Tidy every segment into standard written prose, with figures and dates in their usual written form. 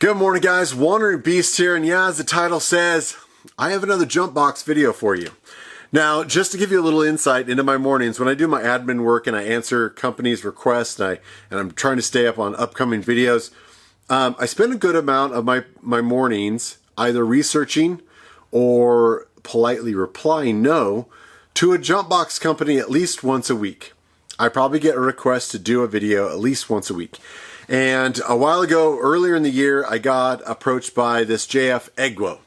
Good morning, guys. Wandering Beast here, and yeah, as the title says, I have another jump box video for you. Now, just to give you a little insight into my mornings, when I do my admin work and I answer companies' requests and I'm trying to stay up on upcoming videos, I spend a good amount of my mornings either researching or politely replying no to a jump box company at least once a week. I probably get a request to do a video at least once a week. And a while ago, earlier in the year, I got approached by this JF Egwo.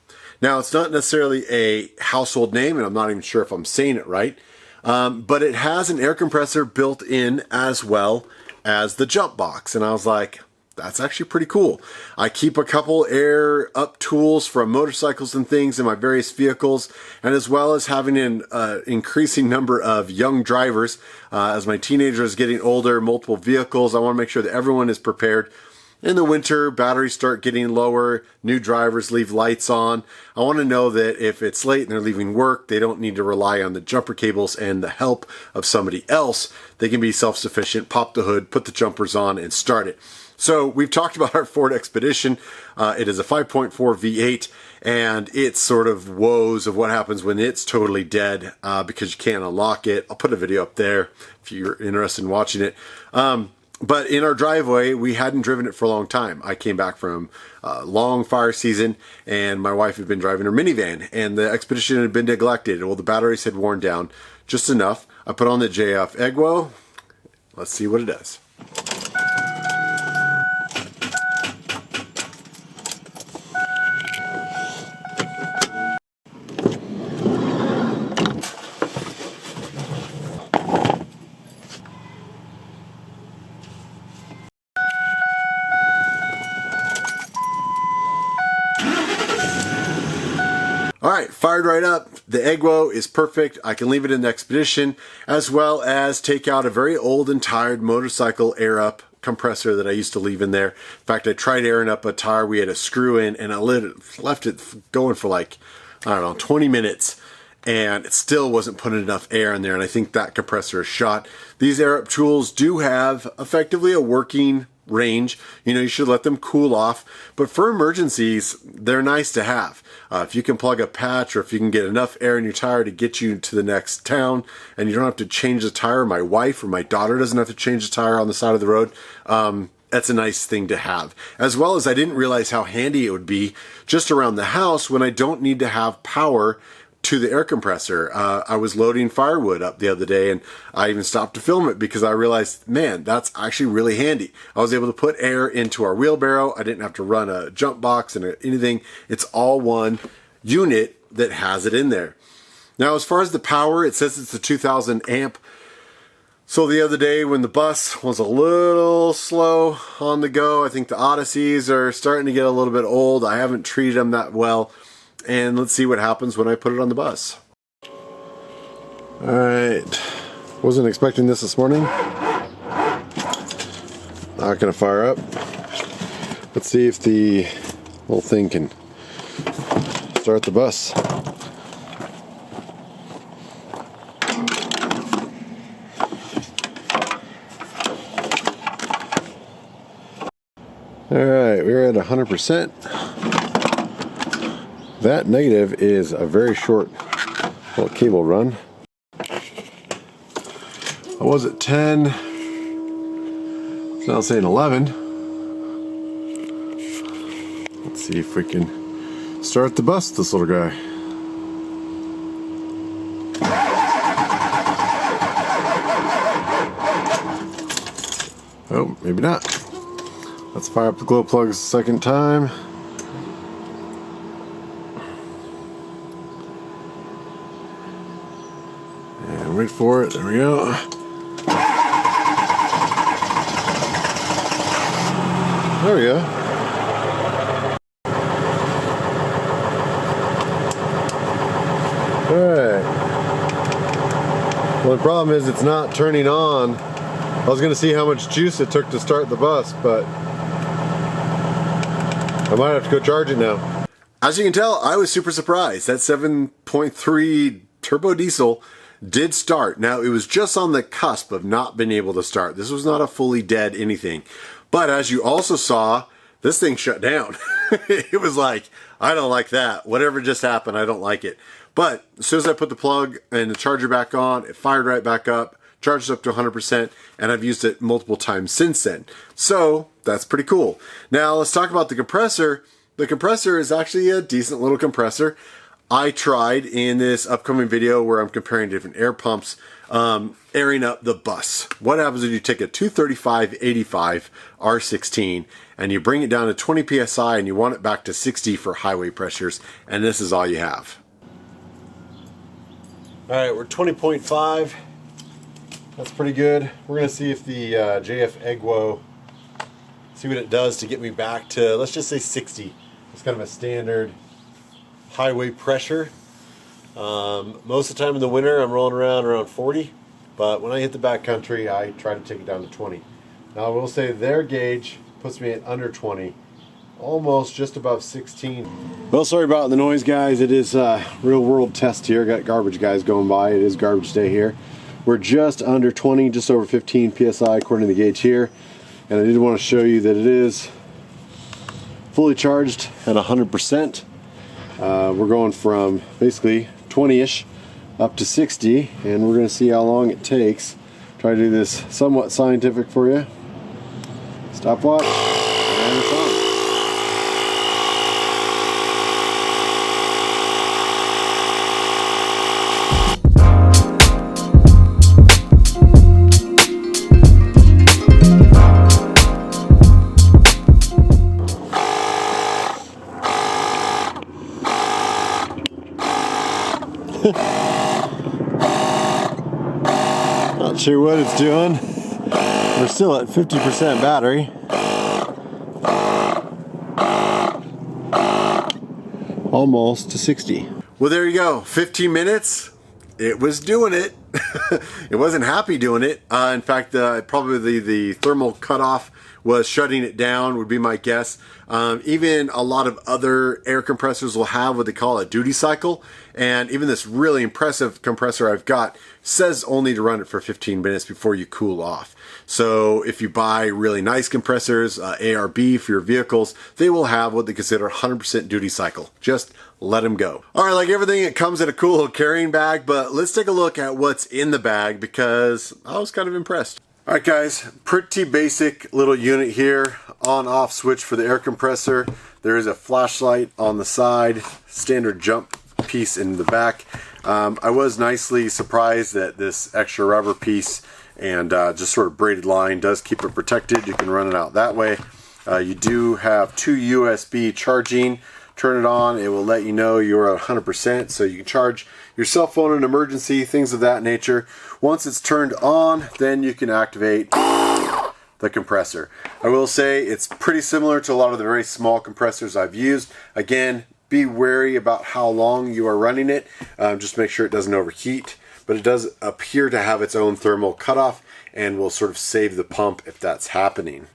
Now, it's not necessarily a household name, and I'm not even sure if I'm saying it right, but it has an air compressor built in as well as the jump box. And I was like, that's actually pretty cool. I keep a couple air up tools from motorcycles and things in my various vehicles, and as well as having an increasing number of young drivers. As my teenager is getting older, multiple vehicles, I want to make sure that everyone is prepared. In the winter, batteries start getting lower, new drivers leave lights on. I want to know that if it's late and they're leaving work, they don't need to rely on the jumper cables and the help of somebody else. They can be self-sufficient, pop the hood, put the jumpers on, and start it. So we've talked about our Ford Expedition. It is a 5.4 V8, and it's sort of woes of what happens when it's totally dead because you can't unlock it. I'll put a video up there if you're interested in watching it. But in our driveway, we hadn't driven it for a long time. I came back from a long fire season, and my wife had been driving her minivan, and the Expedition had been neglected. Well, the batteries had worn down just enough. I put on the JF Egwo. Let's see what it does. Alright, fired right up. The Egwo is perfect. I can leave it in the Expedition, as well as take out a very old and tired motorcycle air up compressor that I used to leave in there. In fact, I tried airing up a tire we had a screw in, and I left it going for like, I don't know, 20 minutes. And it still wasn't putting enough air in there, and I think that compressor is shot. These air up tools do have effectively a working range. You know, you should let them cool off, but for emergencies, they're nice to have. If you can plug a patch, or if you can get enough air in your tire to get you to the next town, and you don't have to change the tire, my wife or my daughter doesn't have to change the tire on the side of the road, that's a nice thing to have. As well as I didn't realize how handy it would be just around the house when I don't need to have power to the air compressor. I was loading firewood up the other day, and I even stopped to film it because I realized, man, that's actually really handy. I was able to put air into our wheelbarrow. I didn't have to run a jump box and anything. It's all one unit that has it in there. Now, as far as the power, it says it's a 2000 amp. So the other day when the bus was a little slow on the go, I think the Odysseys are starting to get a little bit old. I haven't treated them that well. And let's see what happens when I put it on the bus. Alright, wasn't expecting this morning. Not gonna fire up. Let's see if the little thing can start the bus. Alright, we're at 100%. That negative is a very short little cable run. I was at 10, it's now saying 11. Let's see if we can start the bus, this little guy. Oh, maybe not. Let's fire up the glow plugs a second time. Wait for it. There we go. There we go. Alright. Well, the problem is it's not turning on. I was going to see how much juice it took to start the bus, but I might have to go charge it now. As you can tell, I was super surprised. That 7.3 turbo diesel did start. Now, it was just on the cusp of not being able to start. This was not a fully dead anything. But as you also saw, this thing shut down. It was like, I don't like that. Whatever just happened, I don't like it. But as soon as I put the plug and the charger back on, it fired right back up, charged up to 100%, and I've used it multiple times since then. So that's pretty cool. Now let's talk about the compressor. The compressor is actually a decent little compressor. I tried in this upcoming video where I'm comparing different air pumps, airing up the bus. What happens if you take a 235/85 R16 and you bring it down to 20 PSI and you want it back to 60 for highway pressures, and this is all you have. All right, we're 20.5. That's pretty good. We're gonna see if the JF Egwo, see what it does to get me back to, let's just say 60. It's kind of a standard highway pressure. Most of the time in the winter I'm rolling around 40, but when I hit the backcountry I try to take it down to 20. Now I will say their gauge puts me at under 20, almost just above 16. Well, sorry about the noise, guys. It is a real world test here. Got garbage guys going by. It is garbage day here. We're just under 20, just over 15 PSI according to the gauge here, and I did want to show you that it is fully charged at 100%. We're going from basically 20-ish up to 60, and we're going to see how long it takes. Try to do this somewhat scientific for you. Stopwatch, and it's on. Not sure what it's doing. We're still at 50% battery. Almost to 60. Well, there you go. 15 minutes. It was doing it. It wasn't happy doing it. In fact, probably the thermal cutoff was shutting it down, would be my guess. Even a lot of other air compressors will have what they call a duty cycle, and even this really impressive compressor I've got says only to run it for 15 minutes before you cool off. So if you buy really nice compressors, ARB for your vehicles, they will have what they consider 100% duty cycle. Just let them go. All right, like everything, it comes in a cool little carrying bag, but let's take a look at what's in the bag because I was kind of impressed. All right, guys, pretty basic little unit here. On-off switch for the air compressor. There is a flashlight on the side, standard jump piece in the back. I was nicely surprised that this extra rubber piece and just sort of braided line does keep it protected. You can run it out that way. You do have 2 USB charging. Turn it on, it will let you know you're at 100%, so you can charge your cell phone in an emergency, things of that nature. Once it's turned on, then you can activate the compressor. I will say it's pretty similar to a lot of the very small compressors I've used. Again, be wary about how long you are running it. Just make sure it doesn't overheat, but it does appear to have its own thermal cutoff and will sort of save the pump if that's happening.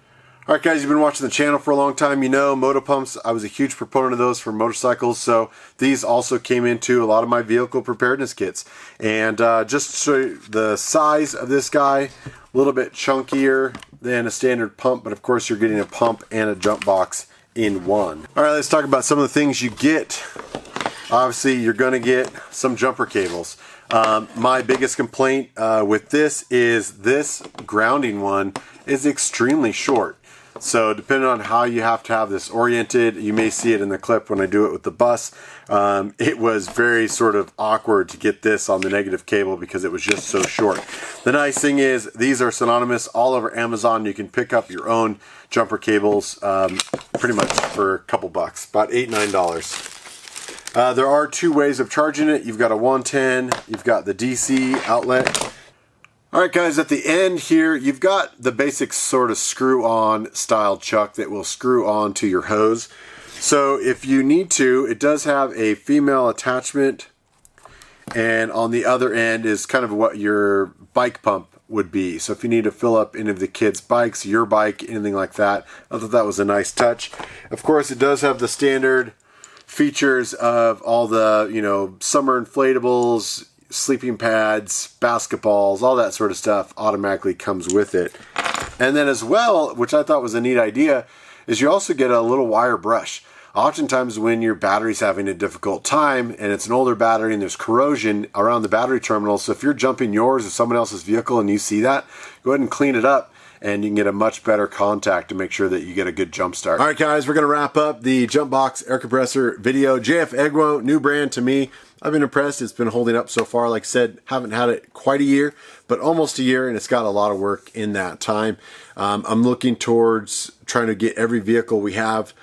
Alright guys, you've been watching the channel for a long time. You know, moto pumps, I was a huge proponent of those for motorcycles, so these also came into a lot of my vehicle preparedness kits. And just to show you the size of this guy, a little bit chunkier than a standard pump, but of course you're getting a pump and a jump box in one. Alright, let's talk about some of the things you get. Obviously, you're going to get some jumper cables. My biggest complaint with this is this grounding one is extremely short. So depending on how you have to have this oriented, you may see it in the clip when I do it with the bus. It was very sort of awkward to get this on the negative cable because it was just so short. The nice thing is these are synonymous all over Amazon. You can pick up your own jumper cables pretty much for a couple bucks, about $8, $9. There are 2 ways of charging it. You've got a 110, you've got the DC outlet. Alright guys, at the end here, you've got the basic sort of screw-on style chuck that will screw on to your hose. So if you need to, it does have a female attachment, and on the other end is kind of what your bike pump would be. So if you need to fill up any of the kids' bikes, your bike, anything like that, I thought that was a nice touch. Of course, it does have the standard features of all the, you know, summer inflatables, sleeping pads, basketballs, all that sort of stuff automatically comes with it. And then as well, which I thought was a neat idea, is you also get a little wire brush. Oftentimes when your battery's having a difficult time and it's an older battery and there's corrosion around the battery terminal, so if you're jumping yours or someone else's vehicle and you see that, go ahead and clean it up and you can get a much better contact to make sure that you get a good jump start. All right, guys, we're going to wrap up the jump box air compressor video. JF Egwo, new brand to me. I've been impressed. It's been holding up so far. Like I said, haven't had it quite a year, but almost a year, and it's got a lot of work in that time. I'm looking towards trying to get every vehicle we have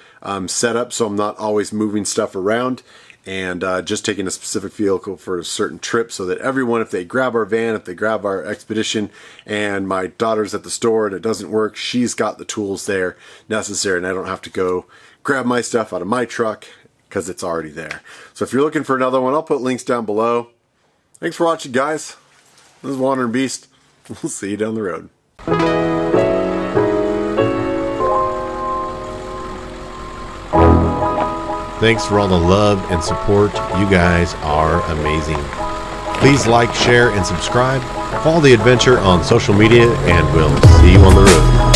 set up so I'm not always moving stuff around, and just taking a specific vehicle for a certain trip so that everyone, if they grab our van, if they grab our Expedition, and my daughter's at the store and it doesn't work, she's got the tools there necessary, and I don't have to go grab my stuff out of my truck because it's already there. So if you're looking for another one, I'll put links down below. Thanks for watching, guys. This is Wandering Beast. We'll see you down the road. Thanks for all the love and support. You guys are amazing. Please like, share, and subscribe. Follow the adventure on social media, and we'll see you on the road.